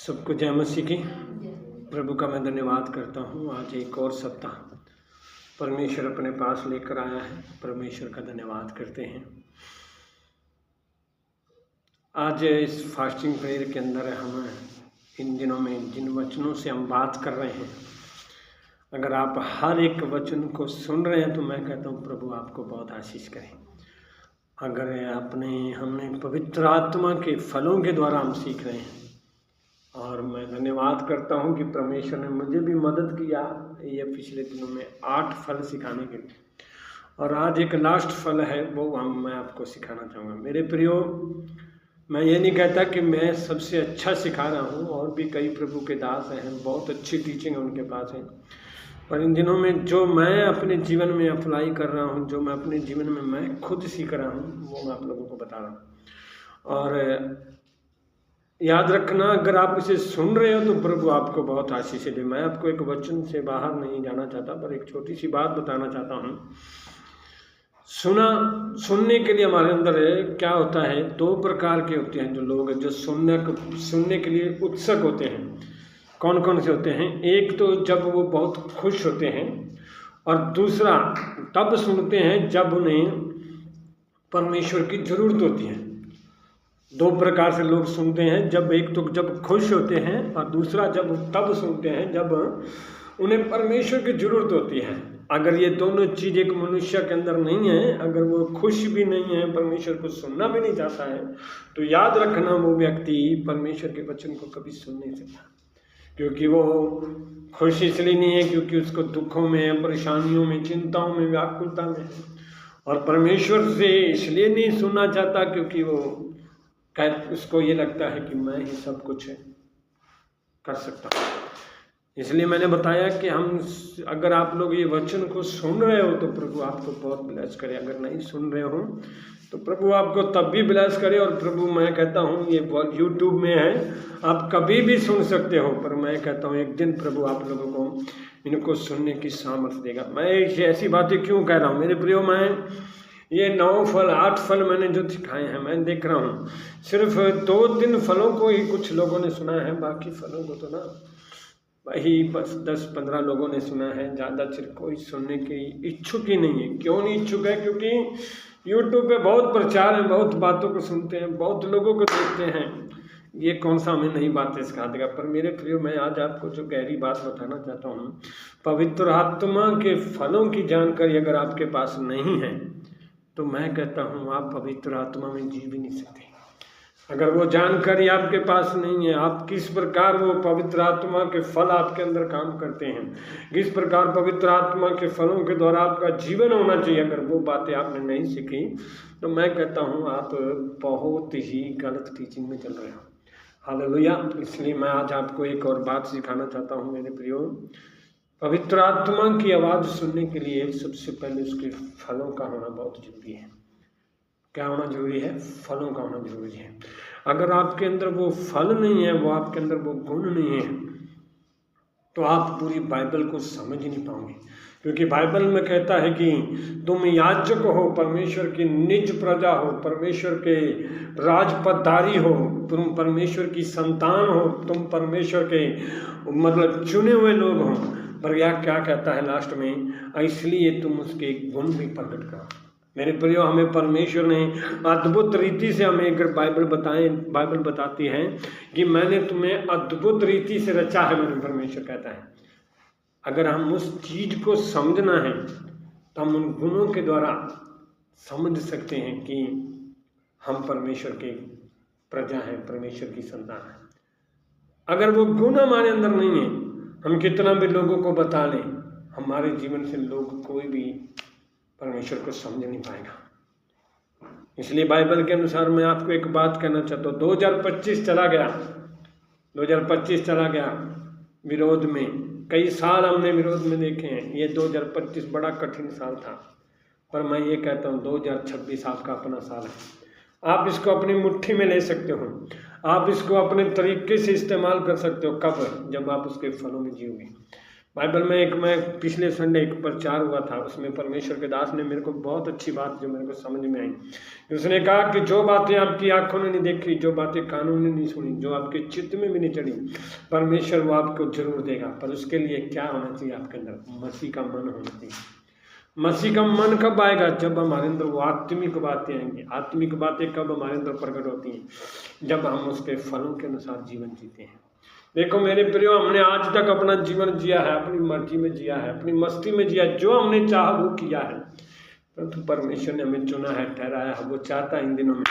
सबको जय मसीह की। प्रभु का मैं धन्यवाद करता हूँ। आज एक और सप्ताह परमेश्वर अपने पास लेकर आया है। परमेश्वर का धन्यवाद करते हैं। आज इस फास्टिंग प्रेयर के अंदर हम इन दिनों में जिन वचनों से हम बात कर रहे हैं, अगर आप हर एक वचन को सुन रहे हैं तो मैं कहता हूँ प्रभु आपको बहुत आशीष करें। अगर हमने पवित्र आत्मा के फलों के द्वारा हम सीख रहे हैं, और मैं धन्यवाद करता हूं कि परमेश्वर ने मुझे भी मदद किया ये पिछले दिनों में 8 फल सिखाने के लिए, और आज एक लास्ट फल है वो मैं आपको सिखाना चाहूँगा। मेरे प्रियो, मैं ये नहीं कहता कि मैं सबसे अच्छा सिखा रहा हूँ, और भी कई प्रभु के दास हैं, बहुत अच्छी टीचिंग है उनके पास है, पर इन दिनों में जो मैं अपने जीवन में अप्लाई कर रहा हूँ, जो मैं अपने जीवन में मैं खुद सीख रहा हूँ, वो मैं आप लोगों को बता रहा हूँ। और याद रखना, अगर आप इसे सुन रहे हो तो प्रभु आपको बहुत आशीष दे। मैं आपको एक वचन से बाहर नहीं जाना चाहता, पर एक छोटी सी बात बताना चाहता हूँ। सुनने के लिए हमारे अंदर क्या होता है, 2 प्रकार के होते हैं जो लोग जो सुनने के लिए उत्सुक होते हैं। कौन कौन से होते हैं? एक तो जब वो बहुत खुश होते हैं, और दूसरा तब सुनते हैं जब उन्हें परमेश्वर की जरूरत होती है। 2 प्रकार से लोग सुनते हैं, एक तो जब खुश होते हैं, और दूसरा तब सुनते हैं जब उन्हें परमेश्वर की जरूरत होती है। अगर ये दोनों चीज़ एक मनुष्य के अंदर नहीं है, अगर वो खुश भी नहीं है, परमेश्वर को सुनना भी नहीं चाहता है, तो याद रखना वो व्यक्ति परमेश्वर के वचन को कभी सुन नहीं सकता। क्योंकि वो खुश इसलिए नहीं है क्योंकि उसको दुखों में, परेशानियों में, चिंताओं में, व्याकुलता में है, और परमेश्वर से इसलिए नहीं सुनना चाहता क्योंकि उसको ये लगता है कि मैं ही सब कुछ कर सकता हूँ। इसलिए मैंने बताया कि अगर आप लोग ये वचन को सुन रहे हो तो प्रभु आपको बहुत ब्लेस करे। अगर नहीं सुन रहे हो तो प्रभु आपको तब भी ब्लेस करे। और प्रभु, मैं कहता हूँ ये यूट्यूब में है, आप कभी भी सुन सकते हो, पर मैं कहता हूँ एक दिन प्रभु आप लोगों को इनको सुनने की सामर्थ्य देगा। मैं ऐसी बातें क्यों कह रहा हूँ मेरे प्रियो? मैं ये 9 फल 8 फल मैंने जो सिखाए हैं, मैं देख रहा हूँ सिर्फ 2-3 फलों को ही कुछ लोगों ने सुना है, बाकी फलों को तो ना वही बस 10-15 लोगों ने सुना है। ज़्यादा सिर्फ कोई सुनने की इच्छुक ही नहीं है। क्यों नहीं इच्छुक है? क्योंकि यूट्यूब पे बहुत प्रचार है, बहुत बातों को सुनते हैं, बहुत लोगों को देखते हैं, ये कौन सा हमें नई बातें सिखा देगा। पर मेरे प्रियो, मैं आज आपको जो गहरी बात बताना चाहता हूँ, पवित्र आत्मा के फलों की जानकारी अगर आपके पास नहीं है तो मैं कहता हूँ आप पवित्र आत्मा में जी भी नहीं सकते। अगर वो जानकारी आपके पास नहीं है, आप किस प्रकार वो पवित्र आत्मा के फल आपके अंदर काम करते हैं, किस प्रकार पवित्र आत्मा के फलों के द्वारा आपका जीवन होना चाहिए, अगर वो बातें आपने नहीं सीखी तो मैं कहता हूँ आप बहुत ही गलत टीचिंग में चल रहे हो। हालेलुया। इसलिए मैं आज आपको एक और बात सिखाना चाहता हूँ मेरे प्रियो। पवित्र आत्मा की आवाज़ सुनने के लिए सबसे पहले उसके फलों का होना बहुत जरूरी है। क्या होना जरूरी है? फलों का होना जरूरी है। अगर आपके अंदर वो फल नहीं है, वो आपके अंदर वो गुण नहीं है, तो आप पूरी बाइबल को समझ ही नहीं पाओगे। क्योंकि बाइबल में कहता है कि तुम याजक हो, परमेश्वर की निज प्रजा हो, परमेश्वर के राजपदारी हो, तुम परमेश्वर की संतान हो, तुम परमेश्वर के मतलब चुने हुए लोग हो। पर यह क्या कहता है लास्ट में? इसलिए तुम उसके गुण भी प्रकट करो। मेरे प्रियो, हमें परमेश्वर ने अद्भुत रीति से हमें अगर बाइबल बताती है कि मैंने तुम्हें अद्भुत रीति से रचा है, मैंने परमेश्वर कहता है। अगर हम उस चीज को समझना है तो हम उन गुणों के द्वारा समझ सकते हैं कि हम परमेश्वर के प्रजा हैं, परमेश्वर की संतान है। अगर वो गुण हमारे अंदर नहीं है, हम कितना भी लोगों को बता लें, हमारे जीवन से लोग कोई भी परमेश्वर को समझ नहीं पाएगा। इसलिए बाइबल के अनुसार मैं आपको एक बात कहना चाहता हूँ। 2025 चला गया विरोध में। कई साल हमने विरोध में देखे हैं। ये 2025 बड़ा कठिन साल था, पर मैं ये कहता हूँ 2026 आपका अपना साल है। आप इसको अपनी मुट्ठी में ले सकते हो, आप इसको अपने तरीके से इस्तेमाल कर सकते हो। कब? जब आप उसके फलों में जियोगे। बाइबल में मैं पिछले संडे एक प्रचार हुआ था, उसमें परमेश्वर के दास ने मेरे को बहुत अच्छी बात जो मेरे को समझ में आई, उसने कहा कि जो बातें आपकी आंखों ने नहीं देखी, जो बातें कानों ने नहीं सुनी, जो आपके चित्त में भी नहीं चढ़ी, परमेश्वर वो आपको जरूर देगा। पर उसके लिए क्या होना चाहिए? आपके अंदर मसीह का मन होना चाहिए। मसीह का मन कब आएगा? जब हमारे अंदर वो आत्मिक बातें आएंगी। आत्मिक बातें कब हमारे अंदर प्रकट होती हैं? जब हम उसके फलों के अनुसार जीवन जीते हैं। देखो मेरे प्रियो, हमने आज तक अपना जीवन जिया है, अपनी मर्जी में जिया है, अपनी मस्ती में जिया, जो हमने चाहा वो किया है, परंतु परमेश्वर ने हमें चुना है, ठहराया है। वो चाहता है इन दिनों में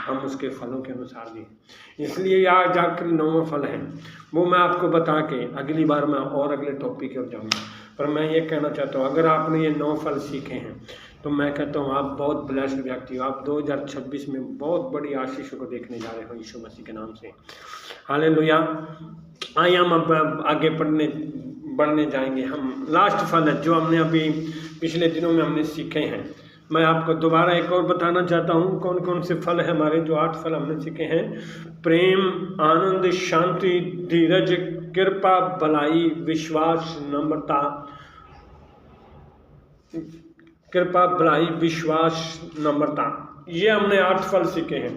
हम उसके फलों के अनुसार जिए। इसलिए आज आखिरी 9वां फल है, वो मैं आपको बता के अगली बार मैं और अगले टॉपिक पर जाऊँगा। पर मैं ये कहना चाहता हूँ, अगर आपने ये 9 फल सीखे हैं तो मैं कहता हूँ आप बहुत ब्लेस्ड व्यक्ति हो। आप 2026 में बहुत बड़ी आशीषों को देखने जा रहे हो यीशु मसीह के नाम से। हालेलुया। आइए हम अब आगे बढ़ने जाएंगे। हम लास्ट फल है जो हमने अभी पिछले दिनों में हमने सीखे हैं। मैं आपको दोबारा एक और बताना चाहता हूँ कौन कौन से फल है हमारे। जो 8 फल हमने सीखे हैं: प्रेम, आनंद, शांति, धीरज, कृपा, भलाई, विश्वास, नम्रता। कृपा, भलाई, विश्वास, नम्रता, ये हमने 8 फल सीखे हैं।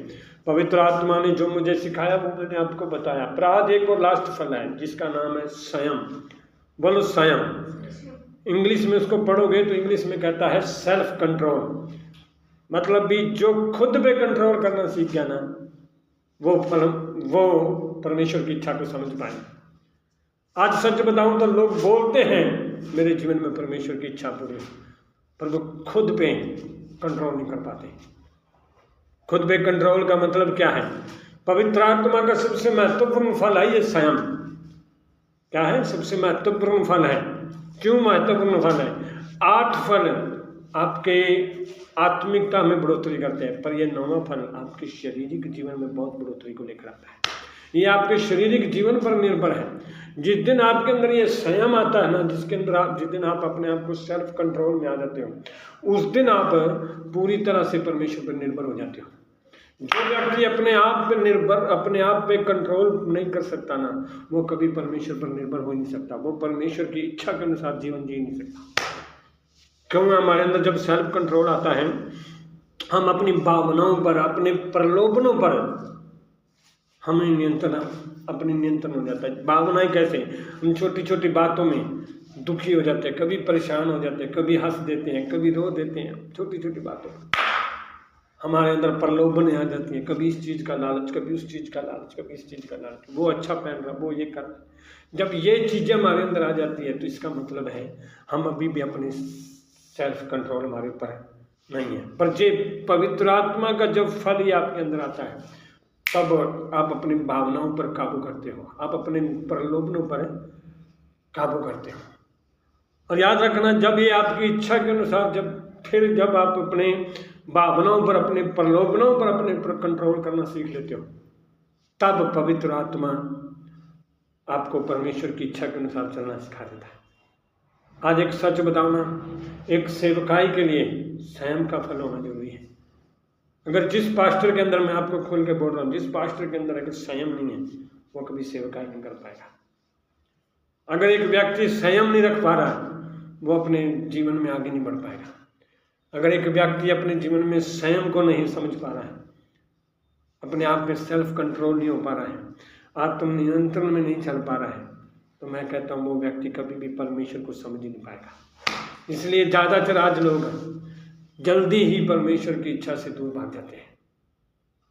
पवित्र आत्मा ने जो मुझे सिखाया वो मैंने आपको बताया। पर आज एक और लास्ट फल है जिसका नाम है संयम। बोलो संयम। इंग्लिश में उसको पढ़ोगे तो इंग्लिश में कहता है सेल्फ कंट्रोल। मतलब भी जो खुद पे कंट्रोल करना सीख गया ना, वो परमेश्वर की इच्छा को समझ पाए। आज सच बताऊं तो लोग बोलते हैं मेरे जीवन में परमेश्वर की इच्छा पूरी, पर वो खुद पे कंट्रोल नहीं कर पाते। खुद पे कंट्रोल का मतलब क्या है? पवित्र आत्मा का सबसे महत्वपूर्ण फल है ये संयम। क्या है? सबसे महत्वपूर्ण फल है। क्यों महत्वपूर्ण फल है? 8 फल आपके आत्मिकता में बढ़ोतरी करते हैं, पर यह 9वां फल आपके शारीरिक जीवन में बहुत बढ़ोतरी को लेकर आता है। ये आपके शारीरिक जीवन पर निर्भर है। जिस दिन आपके अंदर ये संयम आता है ना, जिस दिन आप अपने आप को सेल्फ कंट्रोल में आ जाते हो, उस दिन आप पूरी तरह से परमेश्वर पर निर्भर हो जाते हो। जो व्यक्ति अपने आप पे कंट्रोल नहीं कर सकता ना, वो कभी परमेश्वर पर निर्भर हो नहीं सकता। वो परमेश्वर की इच्छा के अनुसार जीवन जी नहीं सकता। क्यों? हमारे अंदर जब सेल्फ कंट्रोल आता है, हम अपनी भावनाओं पर, अपने प्रलोभनों पर हमें अपनी नियंत्रण हो जाता है। भावनाएं कैसे? हम छोटी छोटी बातों में दुखी हो जाते हैं, कभी परेशान हो जाते हैं, कभी हंस देते हैं, कभी रो देते हैं। छोटी छोटी बातों में हमारे अंदर प्रलोभन आ जाती है। कभी इस चीज़ का लालच, कभी उस चीज़ का लालच, कभी इस चीज़ का लालच, वो अच्छा पहन रहा, वो ये कर। जब ये चीज़ें हमारे अंदर आ जाती है तो इसका मतलब है हम अभी भी अपने सेल्फ कंट्रोल हमारे ऊपर नहीं है। पर जे पवित्र आत्मा का जब फल ये आपके अंदर आता है, तब आप अपनी भावनाओं पर काबू करते हो, आप अपने प्रलोभनों पर काबू करते हो। और याद रखना, जब ये आपकी इच्छा के अनुसार जब आप अपने भावनाओं पर, अपने प्रलोभनों पर अपने पर कंट्रोल करना सीख लेते हो, तब पवित्र आत्मा आपको परमेश्वर की इच्छा के अनुसार चलना सिखा देता है। आज एक सच बताओ ना, एक सेवकाई के लिए संयम का फल होना जरूरी है। अगर जिस पास्टर के अंदर, मैं आपको खोल के बोल रहा हूँ, जिस पास्टर के अंदर अगर संयम नहीं है, वो कभी सेवकाई नहीं कर पाएगा। अगर एक व्यक्ति संयम नहीं रख पा रहा है, वो अपने जीवन में आगे नहीं बढ़ पाएगा। अगर एक व्यक्ति अपने जीवन में संयम को नहीं समझ पा रहा है, अपने आप में सेल्फ कंट्रोल नहीं हो पा रहा है, आत्म नियंत्रण में नहीं चल पा रहा है, तो मैं कहता हूँ वो व्यक्ति कभी भी परमेश्वर को समझ ही नहीं पाएगा। इसलिए ज़्यादातर आज लोग जल्दी ही परमेश्वर की इच्छा से दूर भाग जाते हैं,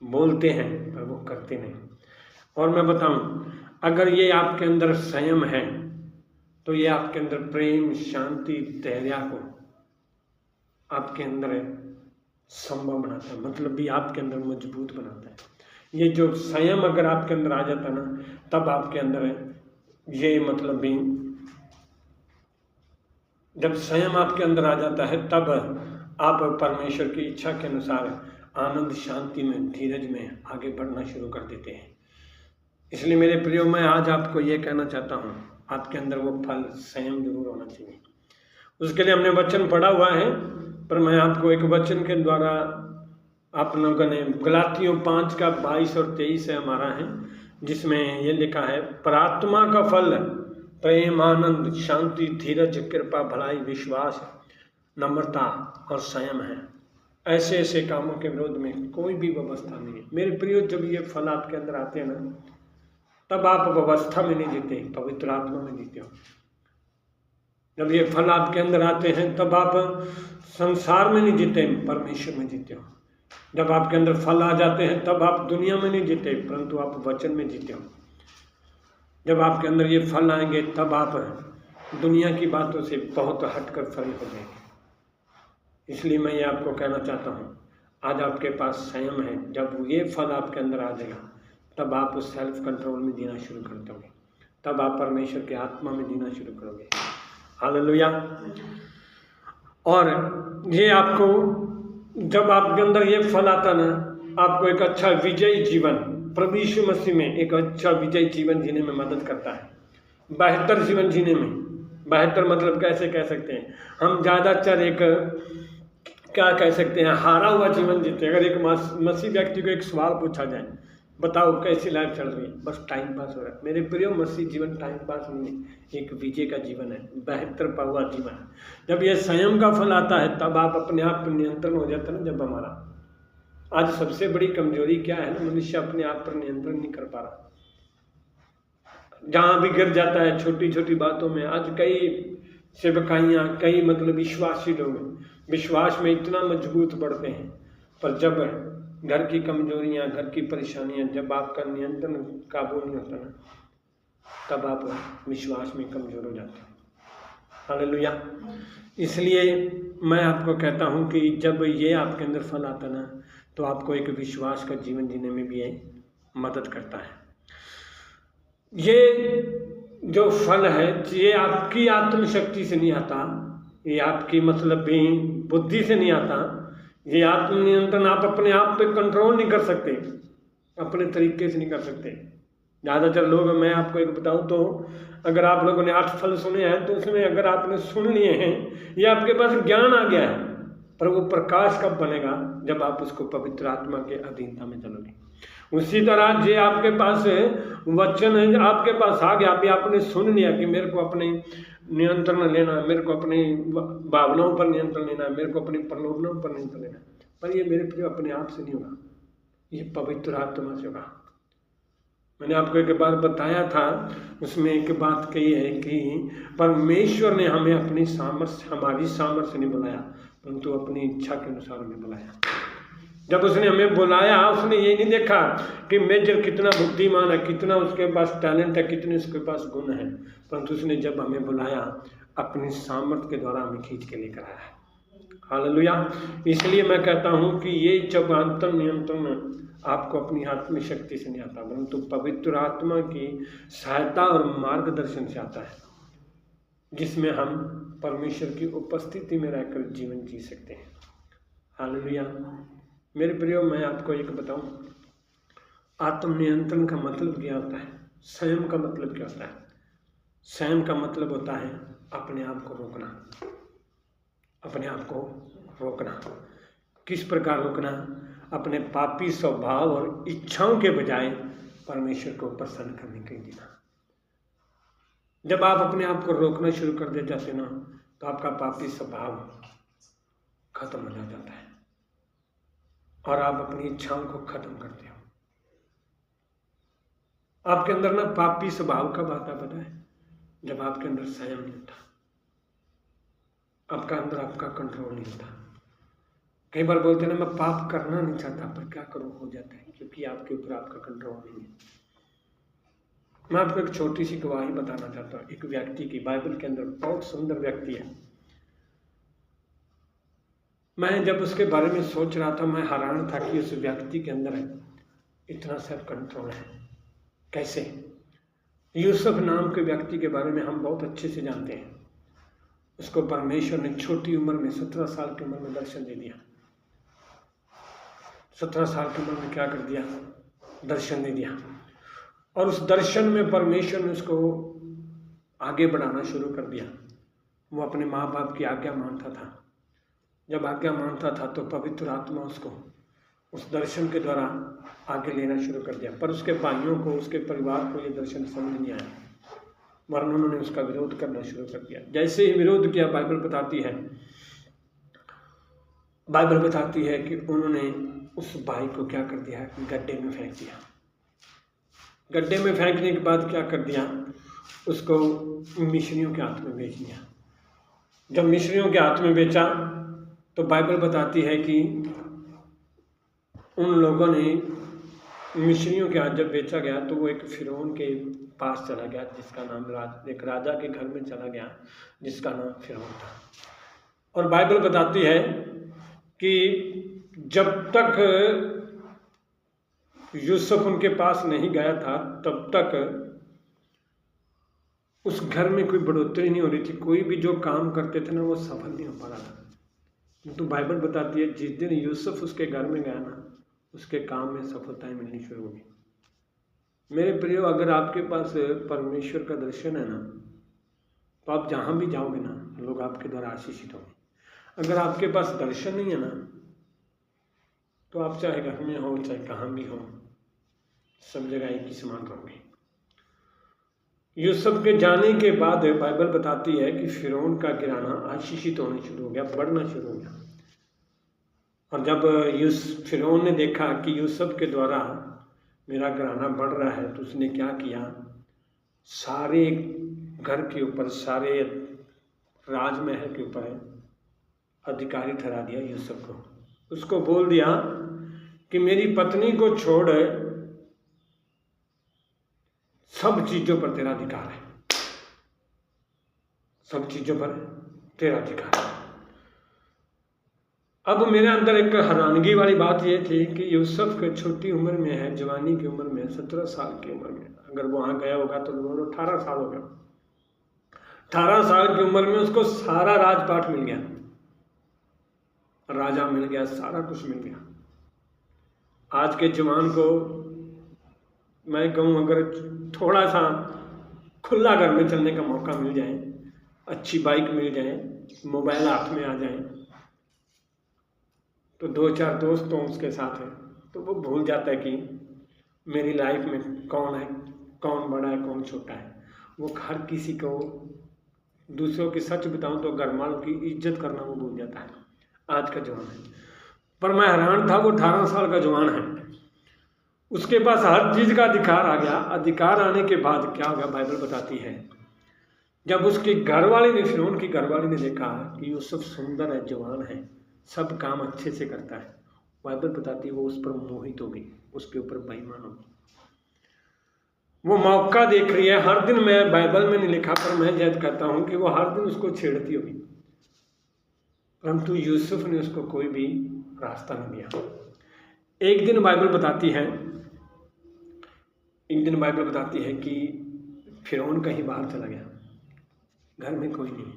बोलते हैं पर वो करते नहीं। और मैं बताऊं, अगर ये आपके अंदर संयम है तो ये आपके अंदर प्रेम, शांति, धैर्य को आपके अंदर संभव बनाता है, मतलब भी आपके अंदर मजबूत बनाता है। ये जो संयम अगर आपके अंदर आ जाता ना, तब आपके अंदर ये मतलब भी, जब संयम आपके अंदर आ जाता है तब आप परमेश्वर की इच्छा के अनुसार आनंद, शांति में, धीरज में आगे बढ़ना शुरू कर देते हैं। इसलिए मेरे प्रियो, मैं आज आपको ये कहना चाहता हूँ, आपके अंदर वो फल संयम जरूर होना चाहिए। उसके लिए हमने वचन पढ़ा हुआ है, पर मैं आपको एक वचन के द्वारा, आप लोगों ने गलातियों 5 का 22 और 23 है हमारा है, जिसमें ये लिखा है, पर आत्मा का फल प्रेम, आनंद, शांति, धीरज, कृपा, भलाई, विश्वास, नम्रता और संयम है। ऐसे ऐसे कामों के विरोध में कोई भी व्यवस्था नहीं है। मेरे प्रियो, जब ये फल आपके अंदर आते हैं ना, तब आप व्यवस्था में नहीं जीते, पवित्र आत्मा में जीते हो। जब ये फल आपके अंदर आते हैं तब आप संसार में नहीं जीते, परमेश्वर में जीते हो। जब आपके अंदर फल आ जाते हैं तब आप दुनिया में नहीं जीते, परंतु आप वचन में जीते हो। जब आपके अंदर ये फल आएंगे तब आप दुनिया की बातों से बहुत हटकर फल हो जाएंगे। इसलिए मैं ये आपको कहना चाहता हूँ, आज आपके पास संयम है। जब ये फल आपके अंदर आ जाएगा तब आप उस सेल्फ कंट्रोल में जीना शुरू कर दोगे, तब आप परमेश्वर के आत्मा में जीना शुरू करोगे। हालेलुया। और ये आपको, जब आपके अंदर ये फल आता ना, आपको एक अच्छा विजयी जीवन, प्रभु यीशु मसीह में एक अच्छा विजयी जीवन जीने में मदद करता है। बेहतर जीवन जीने में, बेहतर मतलब कैसे कह सकते हैं, हम ज़्यादातर एक क्या कह सकते हैं, हारा हुआ जीवन जीते। अगर एक मसीह व्यक्ति को एक सवाल पूछा जाए, बताओ कैसी लाइफ चल रही है, बस टाइम पास हो रहा है। मेरे प्रियो, मसीह जीवन टाइम पास नहीं है, एक विजय का जीवन है, बेहतर पावा जीवन है। जब ये संयम का फल आता है तब आप अपने आप पर नियंत्रण हो जाता है ना। जब हमारा आज सबसे बड़ी कमजोरी क्या है ना, मनुष्य अपने आप पर नियंत्रण नहीं कर पा रहा, जहाँ भी गिर जाता है छोटी छोटी बातों में। आज कई सेवकाइयाँ, कई मतलब विश्वासी लोग विश्वास में इतना मजबूत बढ़ते हैं, पर जब घर की कमजोरियाँ, घर की परेशानियाँ, जब आपका नियंत्रण काबू नहीं होता ना, तब आप विश्वास में कमजोर हो जाते हैं। हालेलुया। इसलिए मैं आपको कहता हूँ कि जब ये आपके अंदर फल आता ना, तो आपको एक विश्वास का जीवन जीने में भी ये मदद करता है। ये जो फल है ये आपकी आत्मशक्ति से नहीं आता, ये आपकी मतलब भी बुद्धि से नहीं आता। ये आत्मनियंत्रण आप अपने आप पे कंट्रोल नहीं कर सकते, अपने तरीके से नहीं कर सकते। ज़्यादातर लोग, मैं आपको एक बताऊं तो, अगर आप लोगों ने 8 फल सुने हैं तो उसमें अगर आपने सुन लिए हैं, ये आपके पास ज्ञान आ गया है, पर वो प्रकाश कब बनेगा, जब आप उसको पवित्र आत्मा के अधीनता में चलोगे। उसी तरह जे आपके पास वचन है, आपके पास आ गया, अभी आपने सुन लिया कि मेरे को अपने नियंत्रण लेना है, मेरे को अपनी भावनाओं पर नियंत्रण लेना है, मेरे को अपनी प्रलोभनों पर नियंत्रण लेना है, पर ये मेरे प्रिय अपने आप से नहीं होगा, ये पवित्र आत्मा से होगा। मैंने आपको एक बार बताया था, उसमें एक बात कही है कि परमेश्वर ने हमें अपनी सामर्थ्य, हमारी सामर्थ्य नहीं बुलाया, परंतु अपनी इच्छा के अनुसार हमें बुलाया। जब उसने हमें बुलाया, उसने ये नहीं देखा कि मेजर कितना बुद्धिमान है, कितना उसके पास टैलेंट है, कितने उसके पास गुण है, परंतु उसने जब हमें बुलाया अपनी सामर्थ्य के द्वारा हमें खींच के लेकर आया है। हालेलुया। इसलिए मैं कहता हूँ कि ये जब आत्म नियंत्रण आपको अपनी आत्मिक शक्ति से नहीं आता, परंतु पवित्र आत्मा की सहायता और मार्गदर्शन से आता है, जिसमें हम परमेश्वर की उपस्थिति में रहकर जीवन जी सकते हैं। हालेलुया। मेरे प्रियो, मैं आपको एक बताऊं, आत्मनियंत्रण का मतलब क्या होता है, संयम का मतलब क्या होता है। संयम का मतलब होता है अपने आप को रोकना, अपने आप को रोकना। किस प्रकार रोकना? अपने पापी स्वभाव और इच्छाओं के बजाय परमेश्वर को प्रसन्न करने के लिए जीना। जब आप अपने आप को रोकना शुरू कर दे जाते ना, तो आपका पापी स्वभाव खत्म हो जाता है और आप अपनी इच्छाओं को खत्म करते हो। आपके अंदर ना पापी स्वभाव कब आता पता है? जब आपके अंदर संयम नहीं होता, आपका अंदर आपका कंट्रोल नहीं होता। कई बार बोलते ना, मैं पाप करना नहीं चाहता, पर क्या करूं, हो जाता है, क्योंकि आपके ऊपर आपका कंट्रोल नहीं है। मैं आपको एक छोटी सी गवाही बताना चाहता हूँ, एक व्यक्ति की, बाइबल के अंदर बहुत सुंदर व्यक्ति है। मैं जब उसके बारे में सोच रहा था, मैं हैरान था कि उस व्यक्ति के अंदर इतना सेल्फ कंट्रोल है। कैसे? यूसुफ नाम के व्यक्ति के बारे में हम बहुत अच्छे से जानते हैं। उसको परमेश्वर ने छोटी उम्र में, 17 साल की उम्र में दर्शन दे दिया। 17 साल की उम्र में क्या कर दिया? दर्शन दे दिया। और उस दर्शन में परमेश्वर ने उसको आगे बढ़ाना शुरू कर दिया। वो अपने माँ बाप की आज्ञा मानता था। जब आज्ञा मानता था तो पवित्र आत्मा उसको उस दर्शन के द्वारा आगे लेना शुरू कर दिया। पर उसके भाइयों को, उसके परिवार को ये दर्शन समझ नहीं आया। वरन उन्होंने उसका विरोध करना शुरू कर दिया। जैसे ही विरोध किया, बाइबल बताती है कि उन्होंने उस भाई को क्या कर दिया, गड्ढे में फेंक दिया। गड्ढे में फेंकने के बाद क्या कर दिया, उसको मिशनियों के हाथ में बेच दिया। जब मिशनियों के हाथ में बेचा तो बाइबल बताती है कि उन लोगों ने मिशनियों के हाथ जब बेचा गया तो वो एक फिरौन के पास चला गया, जिसका नाम एक राजा के घर में चला गया जिसका नाम फिरौन था। और बाइबल बताती है कि जब तक यूसुफ उनके पास नहीं गया था तब तक उस घर में कोई बढ़ोतरी नहीं हो रही थी। कोई भी जो काम करते थे ना वो सफल नहीं हो पा रहा था। तो बाइबल बताती है जिस दिन यूसुफ उसके घर में गया ना, उसके काम में सफलताएं मिलनी शुरू हुई। मेरे प्रियो, अगर आपके पास परमेश्वर का दर्शन है ना, तो आप जहाँ भी जाओगे ना, लोग आपके द्वारा आशीषित होंगे। अगर आपके पास दर्शन नहीं है ना, तो आप चाहे घर में हो चाहे कहाँ भी हो, सब जगह एक ही समान रहोगे। यूसुफ के जाने के बाद बाइबल बताती है कि फिरौन का घराना आशीषित होने शुरू हो गया, बढ़ना शुरू हो गया। और जब फिरौन ने देखा कि यूसुफ के द्वारा मेरा घराना बढ़ रहा है, तो उसने क्या किया, सारे घर के ऊपर, सारे राजमहल के ऊपर अधिकारी ठहरा दिया यूसुफ को। उसको बोल दिया कि मेरी पत्नी को छोड़ सब चीजों पर तेरा अधिकार है, सब चीजों पर तेरा अधिकार है। अब मेरे अंदर एक हैरानगी वाली बात यह थी कि यूसुफ के छोटी उम्र में है, जवानी की उम्र में, 17 साल की उम्र में, अगर वो वहां गया होगा तो वो 18 साल हो गया। 18 साल की उम्र में उसको सारा राजपाट मिल गया, राजा मिल गया, सारा कुछ मिल गया। आज के जवान को मैं कहूँ, अगर थोड़ा सा खुला घर में चलने का मौका मिल जाए, अच्छी बाइक मिल जाए, मोबाइल हाथ में आ जाए, तो 2-4 दोस्त तो उसके साथ है, तो वो भूल जाता है कि मेरी लाइफ में कौन है, कौन बड़ा है, कौन छोटा है। वो हर किसी को, दूसरों की सच बताऊं तो घर वालों की इज्जत करना वो भूल जाता है आज का जवान है। पर मैं हैरान था, वो 18 साल का जवान है, उसके पास हर चीज का अधिकार आ गया। अधिकार आने के बाद क्या हो गया, बाइबल बताती है जब उसकी घरवाली ने, फिरौन की घरवाली ने देखा कि यूसुफ सुंदर है, जवान है, सब काम अच्छे से करता है, बाइबल बताती है वो उस पर मोहित हो गई, उसके ऊपर बेईमान हो गई। वो मौका देख रही है हर दिन। मैं बाइबल में नहीं लिखा, पर मैं जज करता हूं कि वो हर दिन उसको छेड़ती होगी, परंतु यूसुफ ने उसको कोई भी रास्ता नहीं दिया। एक दिन बाइबल बताती है कि फिरौन कहीं बाहर चला गया, घर में कोई नहीं,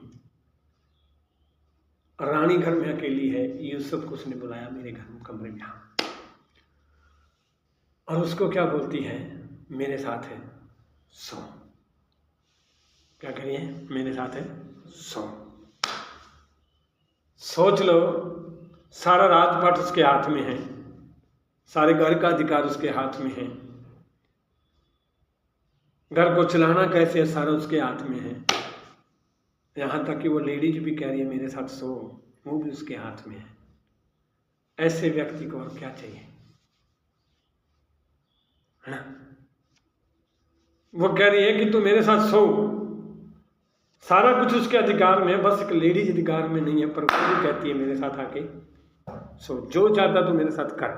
रानी घर में अकेली है। यूसुफ को उसने बुलाया मेरे घर में, कमरे में, और उसको क्या बोलती है, मेरे साथ है सो। क्या करिए, मेरे साथ है सो। सोच लो, सारा राजपाट उसके हाथ में है, सारे घर का अधिकार उसके हाथ में है, घर को चलाना कैसे है सारा उसके हाथ में है। यहाँ तक कि वो लेडीज भी कह रही है मेरे साथ सो, वो भी उसके हाथ में है। ऐसे व्यक्ति को और क्या चाहिए, है ना? वो कह रही है कि तू मेरे साथ सो, सारा कुछ उसके अधिकार में है, बस एक लेडीज अधिकार में नहीं है। पर वो भी कहती है मेरे साथ आके सो, जो चाहता तू मेरे साथ कर।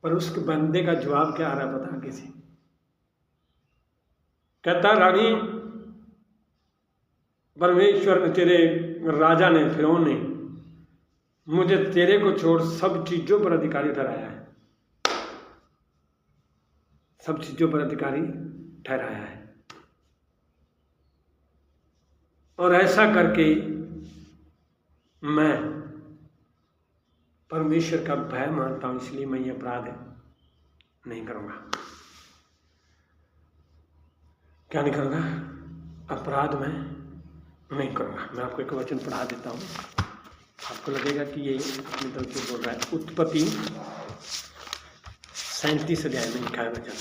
पर उसके बंदे का जवाब क्या आ रहा है पता किसी, कहता रानी, परमेश्वर ने, तेरे राजा ने, फिरौन ने मुझे तेरे को छोड़ सब चीजों पर अधिकारी ठहराया है, सब चीजों पर अधिकारी ठहराया है। और ऐसा करके मैं परमेश्वर का भय मानता हूं, इसलिए मैं ये अपराध नहीं करूंगा। क्या नहीं करूंगा, अपराध में नहीं करूंगा। मैं आपको एक वचन पढ़ा देता हूँ, आपको लगेगा कि ये अपनी तरफ से बोल रहा है। उत्पत्ति 37 अध्याय में लिखा है वचन,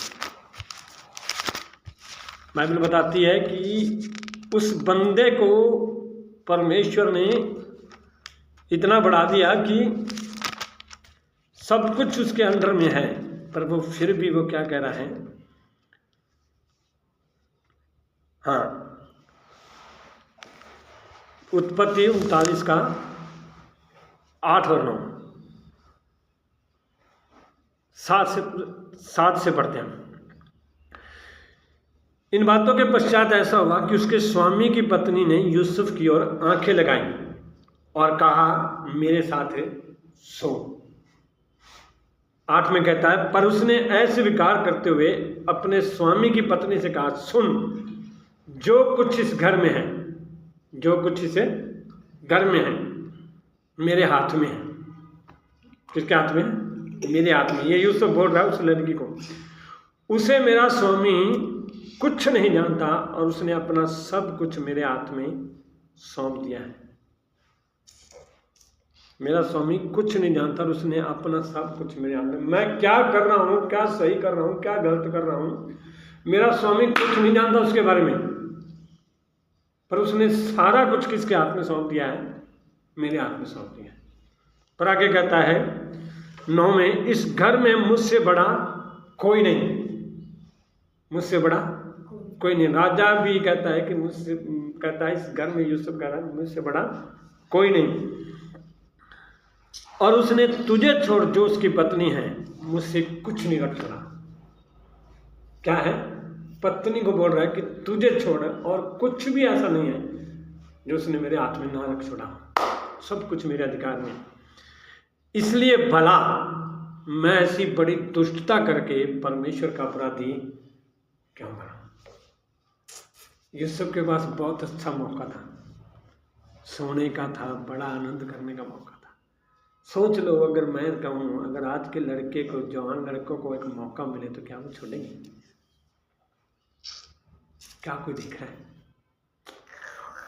बाइबल बताती है कि उस बंदे को परमेश्वर ने इतना बढ़ा दिया कि सब कुछ उसके अंडर में है, पर वो फिर भी वो क्या कह रहा है। हाँ, उत्पत्ति 39 का 8 और 9, 7 से पढ़ते हैं। इन बातों के पश्चात ऐसा हुआ कि उसके स्वामी की पत्नी ने यूसुफ की ओर आंखें लगाईं और कहा, मेरे साथ सो। 8 में कहता है, पर उसने ऐसे विकार करते हुए अपने स्वामी की पत्नी से कहा, सुन, जो कुछ इस घर में है, जो कुछ इस घर में है मेरे हाथ में है। किसके हाथ में? मेरे हाथ में। ये यूसुफ बोल रहा है उस लड़की को। उसे मेरा स्वामी कुछ नहीं जानता और उसने अपना सब कुछ मेरे हाथ में सौंप दिया है। मेरा स्वामी कुछ नहीं जानता और उसने अपना सब कुछ मेरे हाथ में। मैं क्या कर रहा हूँ, क्या सही कर रहा हूँ, क्या गलत कर रहा हूँ, मेरा स्वामी कुछ नहीं जानता उसके बारे में, पर उसने सारा कुछ किसके हाथ में सौंप दिया है? मेरे हाथ में सौंप दिया है। पर आगे कहता है 9 में, इस घर में मुझसे बड़ा कोई नहीं, मुझसे बड़ा कोई नहीं। राजा भी कहता है कि मुझसे, कहता है इस घर में, यूसुफ कह रहा है मुझसे बड़ा कोई नहीं, और उसने तुझे छोड़, जो उसकी पत्नी है, मुझसे कुछ नहीं रख छोड़ा। क्या है? पत्नी को बोल रहा है कि तुझे छोड़ और कुछ भी ऐसा नहीं है जो उसने मेरे हाथ में ना रख छोड़ा, सब कुछ मेरे अधिकार में। इसलिए भला मैं ऐसी बड़ी दुष्टता करके परमेश्वर का अपराधी क्यों बना? यूसुफ के पास बहुत अच्छा मौका था, सोने का था, बड़ा आनंद करने का मौका था। सोच लो, अगर मैं कहूँ, अगर आज के लड़के को, जवान लड़कों को एक मौका मिले तो क्या वो छोड़ेंगे? क्या कोई दिख रहा है?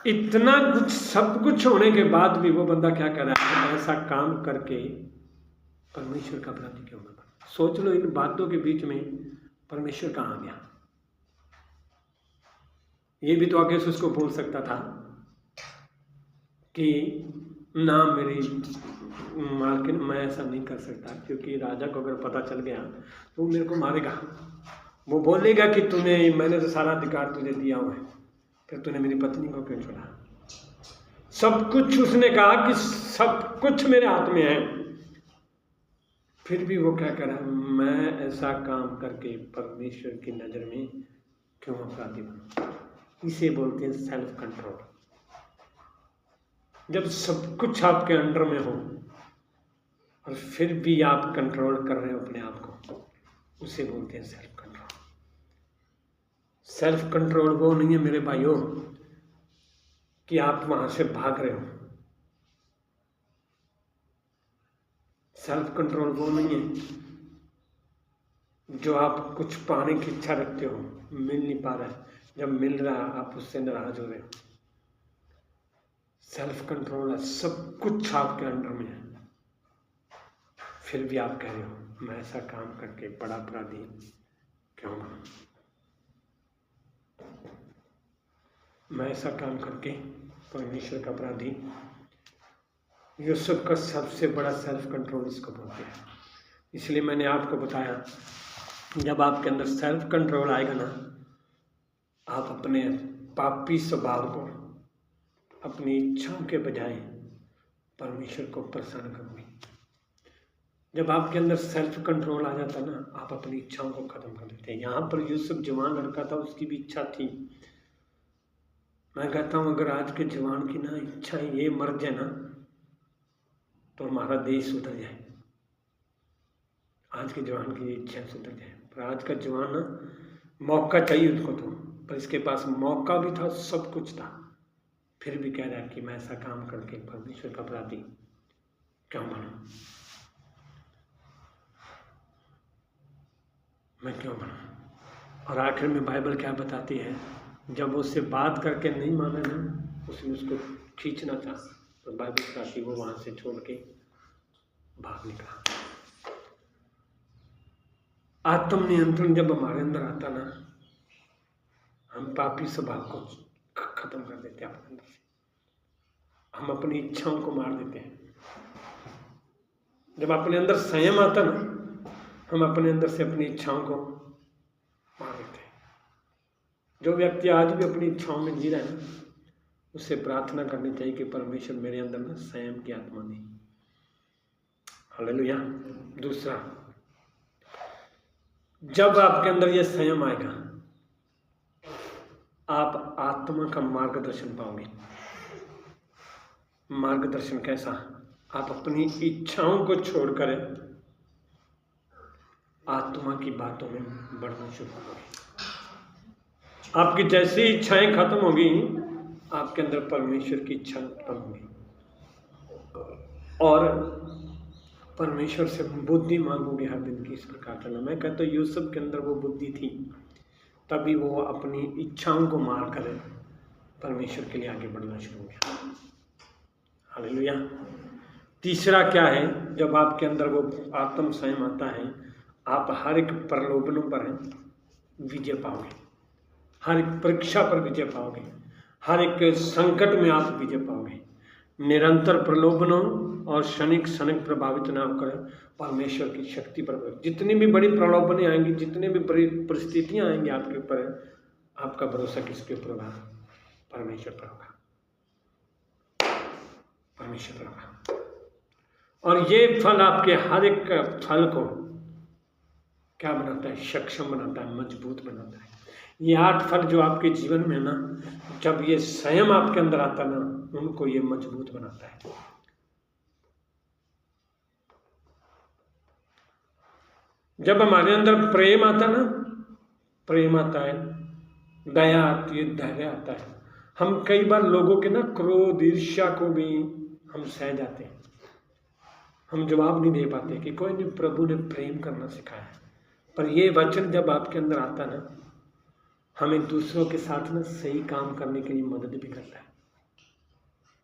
इतना कुछ, सब कुछ होने के बाद भी वो बंदा क्या कर रहा है? ऐसा काम करके परमेश्वर का अपराधी क्यों बना? सोच लो, इन बातों के बीच में परमेश्वर कहाँ गया? ये भी तो आगे से उसको बोल सकता था कि ना मेरी मालकिन, मैं ऐसा नहीं कर सकता, क्योंकि राजा को अगर पता चल गया तो वो मेरे को मारेगा। वो बोलेगा कि मैंने तो सारा अधिकार तुझे दिया हुआ है, फिर तूने मेरी पत्नी को क्यों छोड़ा? सब कुछ उसने कहा कि सब कुछ मेरे हाथ में है, फिर भी वो क्या कर रहा है? मैं ऐसा काम करके परमेश्वर की नज़र में क्यों अपराधी बनूं? इसे बोलते हैं सेल्फ कंट्रोल। जब सब कुछ आपके अंडर में हो और फिर भी आप कंट्रोल कर रहे हो अपने आप को, उसे बोलते हैं सेल्फ कंट्रोल। सेल्फ कंट्रोल वो नहीं है मेरे भाइयों कि आप वहां से भाग रहे हो। सेल्फ कंट्रोल वो नहीं है जो आप कुछ पाने की इच्छा रखते हो, मिल नहीं पा रहा है, जब मिल रहा है आप उससे नाराज हो रहे हो। सेल्फ कंट्रोल है, सब कुछ आपके अंडर में है, फिर भी आप कह रहे हो मैं ऐसा काम करके बड़ा अपराधी क्यों बनूं? मैं ऐसा काम करके परमेश्वर का अपराधी। यूसुफ का सबसे बड़ा सेल्फ कंट्रोल इसको बोलते हैं। इसलिए मैंने आपको बताया, जब आपके अंदर सेल्फ कंट्रोल आएगा ना, आप अपने पापी स्वभाव को, अपनी इच्छाओं के बजाय परमेश्वर को प्रसन्न करोगे। जब आपके अंदर सेल्फ कंट्रोल आ जाता ना, आप अपनी इच्छाओं को खत्म कर देते हैं। यहाँ पर यूसुफ जवान लड़का था, उसकी भी इच्छा थी। मैं कहता हूँ अगर आज के जवान की ना इच्छा ये मर जाए ना, तो हमारा देश सुधर जाए। आज के जवान की इच्छा सुधर जाए। पर आज का जवान ना, मौका चाहिए उसको तो, पर इसके पास मौका भी था, सब कुछ था, फिर भी कह रहा है कि मैं ऐसा काम करके परमेश्वर का अपराधी क्यों बनूं? मैं क्यों बनूं? और आखिर में बाइबल क्या बताती है? जब वो उससे बात करके नहीं माना ना, उसने उसको खींचना चाहा, तो बाइबल बताती वो वहां से छोड़ के भाग निकला। आत्म नियंत्रण जब हमारे अंदर आता ना, हम पापी स्वभाव को खत्म कर देते हैं अपने अंदर से, हम अपनी इच्छाओं को मार देते हैं। जब अपने अंदर संयम आता ना, हम अपने अंदर से अपनी इच्छाओं को मार देते हैं। जो व्यक्ति आज भी अपनी इच्छाओं में जी रहा है ना, उससे प्रार्थना करनी चाहिए कि परमेश्वर मेरे अंदर ना संयम की आत्मा दे। हालेलुया। दूसरा, जब आपके अंदर ये संयम आएगा, आप आत्मा का मार्गदर्शन पाओगे। मार्गदर्शन कैसा? आप अपनी इच्छाओं को छोड़कर आत्मा की बातों में बढ़ना शुरू करोगे। आपकी जैसी इच्छाएं खत्म होगी, आपके अंदर परमेश्वर की इच्छा उत्पन्न होगी, और परमेश्वर से बुद्धि मांगोगे हर दिन की इस प्रकार चलना। मैं कहता हूँ यूसुफ के अंदर वो बुद्धि थी, तभी वो अपनी इच्छाओं को मार कर परमेश्वर के लिए आगे बढ़ना शुरू हो गया। हालेलुया। तीसरा क्या है? जब आपके अंदर वो आत्म संयम आता है, आप हर एक प्रलोभनों पर विजय पाओगे, हर एक परीक्षा पर विजय पाओगे, हर एक संकट में आप विजय पाओगे। निरंतर प्रलोभनों और क्षणिक प्रभावित ना होकर परमेश्वर की शक्ति पर, जितनी भी बड़ी प्रलोभनें आएंगी, जितनी भी बड़ी परिस्थितियां आएंगी आपके ऊपर, आपका भरोसा किसके ऊपर होगा? परमेश्वर पर होगा, परमेश्वर पर होगा। और ये फल आपके हर एक फल को क्या बनाता है? सक्षम बनाता है, मजबूत बनाता है। ये 8 फल जो आपके जीवन में ना, जब ये संयम आपके अंदर आता ना, उनको ये मजबूत बनाता है। जब हमारे अंदर प्रेम आता ना, प्रेम आता है, दया आती है, धैर्य आता है। हम कई बार लोगों के ना क्रोध, ईर्ष्या को भी हम सह जाते हैं, हम जवाब नहीं दे पाते कि कोई नहीं, प्रभु ने प्रेम करना सिखाया है। पर ये वचन जब आपके अंदर आता ना, हमें दूसरों के साथ ना सही काम करने के लिए मदद भी करता है।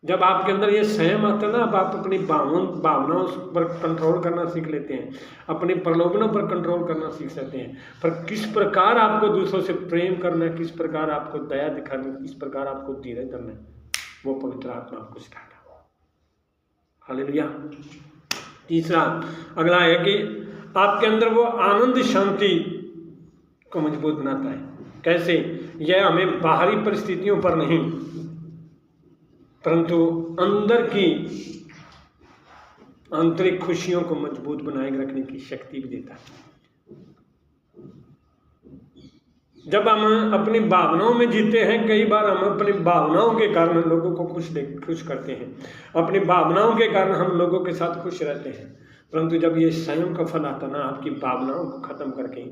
जब आपके अंदर ये संयम आता है ना, आप अपनी भावनाओं पर कंट्रोल करना सीख लेते हैं, अपने प्रलोभनों पर कंट्रोल करना सीख लेते हैं। पर किस प्रकार आपको दूसरों से प्रेम करना है, किस प्रकार आपको दया दिखानी है, किस प्रकार आपको धीरज करना है, वो पवित्र आत्मा आपको सिखाएगा। हालेलुया। तीसरा, अगला है कि आपके अंदर वो आनंद शांति को मजबूत बनाता है। कैसे? यह हमें बाहरी परिस्थितियों पर नहीं, परंतु अंदर की आंतरिक खुशियों को मजबूत बनाए रखने की शक्ति भी देता है। जब हम अपनी भावनाओं में जीते हैं, कई बार हम अपनी भावनाओं के कारण लोगों को खुश करते हैं, अपनी भावनाओं के कारण हम लोगों के साथ खुश रहते हैं। परंतु जब ये संयम का फल आता ना, आपकी भावनाओं को खत्म करके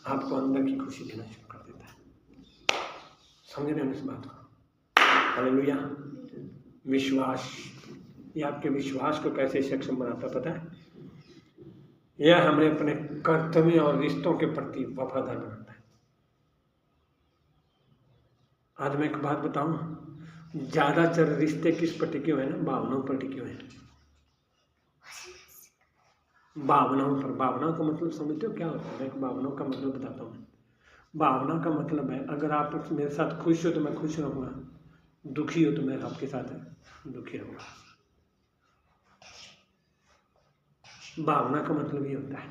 आपको अंदर की खुशी देना शुरू कर देता है। समझ रहे हैं इस बात को? हालेलुया। विश्वास, ये आपके विश्वास को कैसे सक्षम बनाता पता है? यह हमें अपने कर्तव्य और रिश्तों के प्रति वफादार बनाता है। आज मैं एक बात बताऊं, ज्यादातर रिश्ते किस पर टिके हुए हैं ना? भावनाओं पर टिके हुए हैं। भावनाओं पर। भावना का मतलब समझते हो क्या होता है? मैं भावनाओं का मतलब बताता हूँ। भावना का मतलब है, अगर आप मेरे साथ खुश हो तो मैं खुश रहूँगा, दुखी हो तो मैं आपके साथ दुखी रहूँगा। भावना का मतलब ये होता है।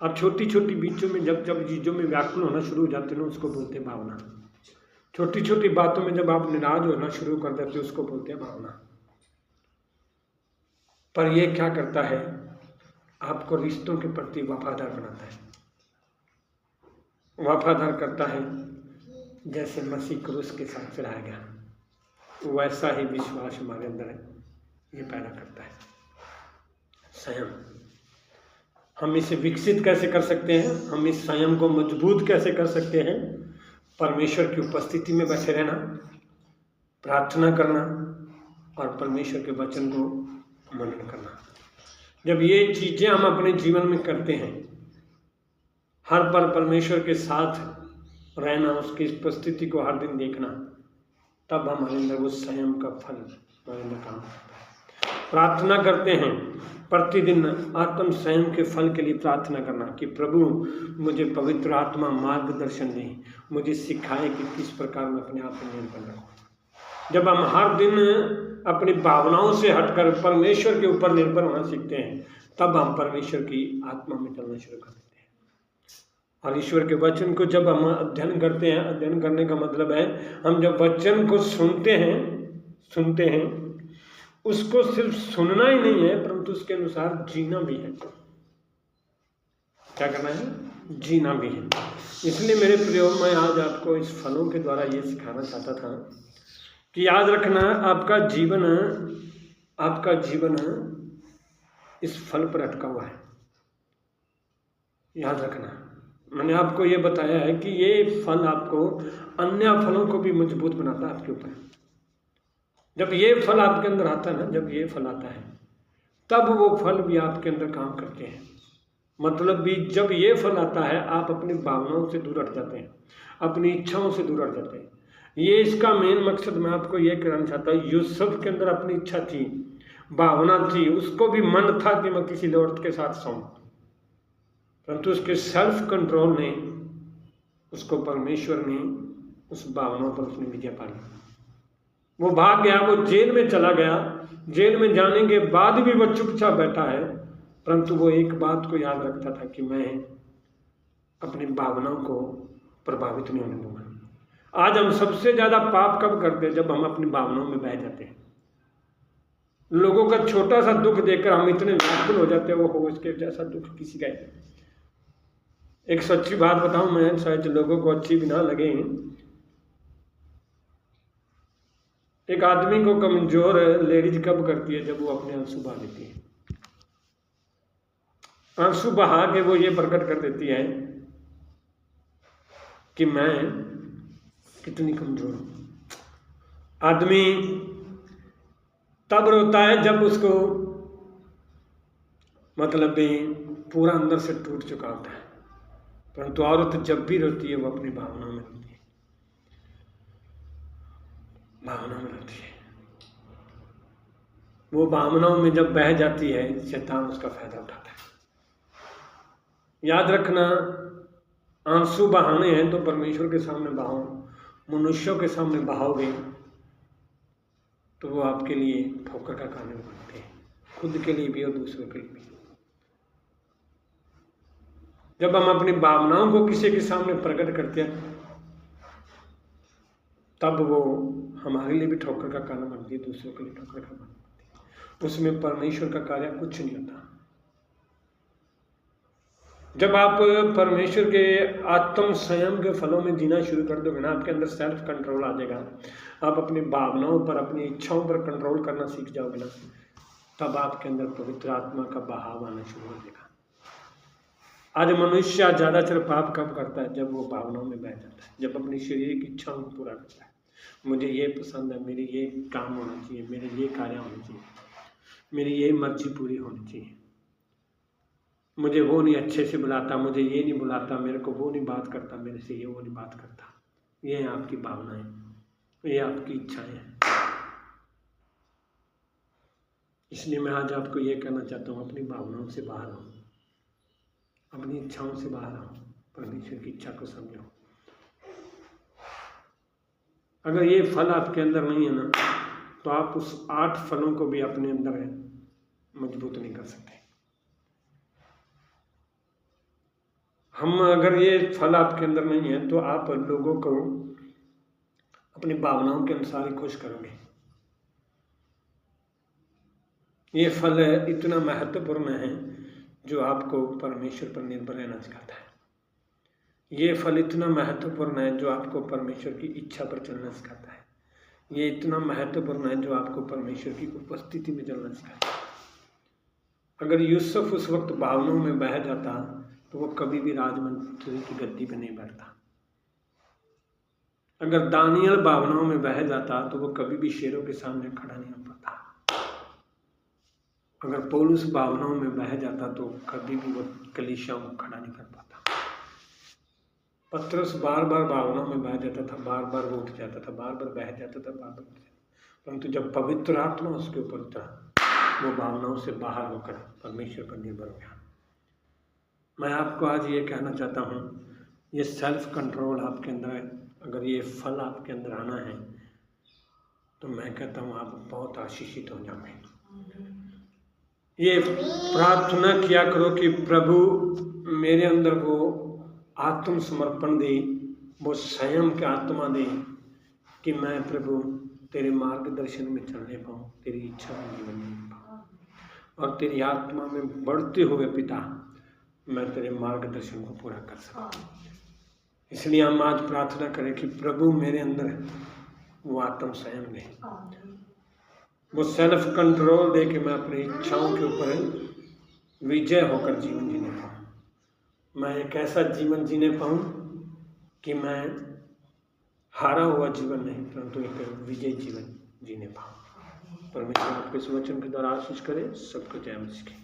अब छोटी छोटी बीचों में जब चीज़ों में व्याकुल होना शुरू हो जाते हैं ना, उसको बोलते हैं भावना। छोटी छोटी बातों में जब आप निराश होना शुरू कर देते हो, उसको बोलते हैं भावना। पर ये क्या करता है? आपको रिश्तों के प्रति वफादार बनाता है, वफादार करता है। जैसे मसीह क्रूस के साथ चढ़ाया गया, वैसा ही विश्वास हमारे अंदर है, ये पैदा करता है संयम। हम इसे विकसित कैसे कर सकते हैं? हम इस संयम को मजबूत कैसे कर सकते हैं? परमेश्वर की उपस्थिति में बैठे रहना, प्रार्थना करना और परमेश्वर के वचन को मनन करना। जब ये चीज़ें हम अपने जीवन में करते हैं, हर पल परमेश्वर के साथ रहना, उसकी उपस्थिति को हर दिन देखना, तब हमारे अंदर वो संयम का फल हमारे अंदर काम करता है। प्रार्थना करते हैं, प्रतिदिन आत्म संयम के फल के लिए प्रार्थना करना कि प्रभु मुझे पवित्र आत्मा मार्गदर्शन दे, मुझे सिखाए कि किस प्रकार मैं अपने आप पर निर्भर रहूं। जब हम हर दिन अपनी भावनाओं से हटकर परमेश्वर के ऊपर निर्भर होना सीखते हैं, तब हम परमेश्वर की आत्मा में चलना शुरू कर देते हैं। और ईश्वर के वचन को जब हम अध्ययन करते हैं, अध्ययन करने का मतलब है हम जब वचन को सुनते हैं, उसको सिर्फ सुनना ही नहीं है परंतु उसके अनुसार जीना भी है। क्या करना है? जीना भी है। इसलिए मेरे प्रियो, मैं आज आपको इस फलों के द्वारा ये सिखाना चाहता था कि याद रखना आपका जीवन इस फल पर अटका हुआ है। याद रखना, मैंने आपको ये बताया है कि ये फल आपको अन्य फलों को भी मजबूत बनाता है आपके ऊपर। जब ये फल आपके अंदर आता है ना, जब ये फल आता है तब वो फल भी आपके अंदर काम करते हैं। मतलब भी जब ये फल आता है आप अपनी भावनाओं से दूर हट जाते हैं, अपनी इच्छाओं से दूर हट जाते हैं। ये इसका मेन मकसद मैं आपको ये कहना चाहता हूँ। यूसुफ के अंदर अपनी इच्छा थी, भावना थी, उसको भी मन था कि मैं किसी औरत के साथ सोऊं, परंतु उसके सेल्फ कंट्रोल ने उसको, परमेश्वर ने उस भावनाओं पर उसने विजय पा ली। वो भाग गया, वो जेल में चला गया। जेल में जाने के बाद भी वो चुपचाप बैठा है, परंतु वो एक बात को याद रखता था कि मैं अपनी भावनाओं को प्रभावित नहीं होने दूंगा। आज हम सबसे ज्यादा पाप कब करते हैं? जब हम अपनी भावनाओं में बह जाते हैं। लोगों का छोटा सा दुख देखकर हम इतने व्याकुल हो जाते हैं, वो हो इसके जैसा दुख किसी का है। एक सच्ची बात बताऊं मैं, शायद लोगों को अच्छी भी ना लगे, एक आदमी को कमजोर लेडीज कब करती है? जब वो अपने आंसू बहा देती है। आंसू बहा के वो ये प्रकट कर देती है कि मैं कितनी कमजोर हूं। आदमी तब रोता है जब उसको मतलब भी पूरा अंदर से टूट चुका होता है, परंतु औरत जब भी रोती है वो अपनी भावनाओं में रोती है, भावनाओं में रोती है। वो भावनाओं में जब बह जाती है, शैतान उसका फायदा उठाता है। याद रखना, आंसू बहाने हैं तो परमेश्वर के सामने बहाओ। मनुष्यों के सामने बहाओगे तो वो आपके लिए ठोकर का कारण बनते हैं, खुद के लिए भी और दूसरों के लिए भी। जब हम अपनी भावनाओं को किसी के सामने प्रकट करते हैं तब वो हमारे लिए भी ठोकर का कारण बनती है, दूसरों के लिए ठोकर का कारण बनती है। उसमें परमेश्वर का कार्य कुछ नहीं होता। जब आप परमेश्वर के आत्म संयम के फलों में जीना शुरू कर दोगे ना, आपके अंदर सेल्फ कंट्रोल आ जाएगा। आप अपनी भावनाओं पर, अपनी इच्छाओं पर कंट्रोल करना सीख जाओगे ना, तब आपके अंदर पवित्र आत्मा का बहाव आना शुरू हो जाएगा। आज मनुष्य ज्यादातर पाप कब करता है? जब वो भावनाओं में बह जाता है, जब अपनी शारीरिक इच्छाओं को पूरा करता है। मुझे ये पसंद है, मेरी ये काम होना चाहिए, मेरे ये कार्य होने चाहिए, मेरी ये मर्जी पूरी होनी चाहिए, मुझे वो नहीं अच्छे से बुलाता, मुझे ये नहीं बुलाता, मेरे को वो नहीं बात करता, मेरे से ये वो नहीं बात करता। ये है आपकी भावनाएं, ये आपकी इच्छाएं हैं। इसलिए मैं आज आपको ये कहना चाहता हूँ, अपनी भावनाओं से बाहर आओ, अपनी इच्छाओं से बाहर आओ, परमेश्वर की इच्छा को समझो। अगर ये फल आपके अंदर नहीं है ना, तो आप उस 8 फलों को भी अपने अंदर मजबूत नहीं कर सकते। अगर ये फल आपके अंदर नहीं है तो आप लोगों को अपनी भावनाओं के अनुसार ही खुश करोगे। ये फल इतना महत्वपूर्ण है जो आपको परमेश्वर पर निर्भर रहना सिखाता है। ये फल इतना महत्वपूर्ण है जो आपको परमेश्वर की इच्छा पर चलना सिखाता है। ये इतना महत्वपूर्ण है जो आपको परमेश्वर की उपस्थिति में चलना सिखाता है। अगर यूसुफ उस वक्त भावनाओं में बह जाता तो वो कभी भी राजमंत्री की गद्दी पर नहीं बैठता। अगर दानियल भावनाओं में बह जाता तो वो कभी भी शेरों के सामने खड़ा नहीं हो पाता। अगर पौलुस भावनाओं में बह जाता तो कभी भी वो कलीसियाओं को खड़ा नहीं कर पाता। पतरस बार बार भावनाओं में बह जाता था, बार बार वो उठ जाता था, बार बार बह जाता था, बार बार उठ जाता था, परंतु जब पवित्र आत्मा उसके ऊपर उतरा वो भावनाओं से बाहर होकर परमेश्वर पर निर्भर हो गया। मैं आपको आज ये कहना चाहता हूँ, ये सेल्फ कंट्रोल आपके अंदर है, अगर ये फल आपके अंदर आना है तो मैं कहता हूँ आप बहुत आशीषित हो जाओगे। ये प्रार्थना किया करो कि प्रभु मेरे अंदर वो आत्मसमर्पण दे, वो संयम की आत्मा दे कि मैं प्रभु तेरे मार्गदर्शन में चलने पाऊँ, तेरी इच्छा में जीवन जीने पाऊँ, और तेरी आत्मा में बढ़ते हुए पिता मैं तेरे मार्गदर्शन को पूरा कर सकूँ। इसलिए हम आज प्रार्थना करें कि प्रभु मेरे अंदर वो आत्म संयम दे, वो सेल्फ कंट्रोल दे कि मैं अपनी इच्छाओं के ऊपर विजय होकर जीवन जीने पाऊँ। मैं एक ऐसा जीवन जीने पाऊँ कि मैं हारा हुआ जीवन नहीं परंतु एक विजय जीवन जीने पाऊँ। परमेश्वर आपके इस वचन के द्वारा आशीष करे। सबको जय मसीह की।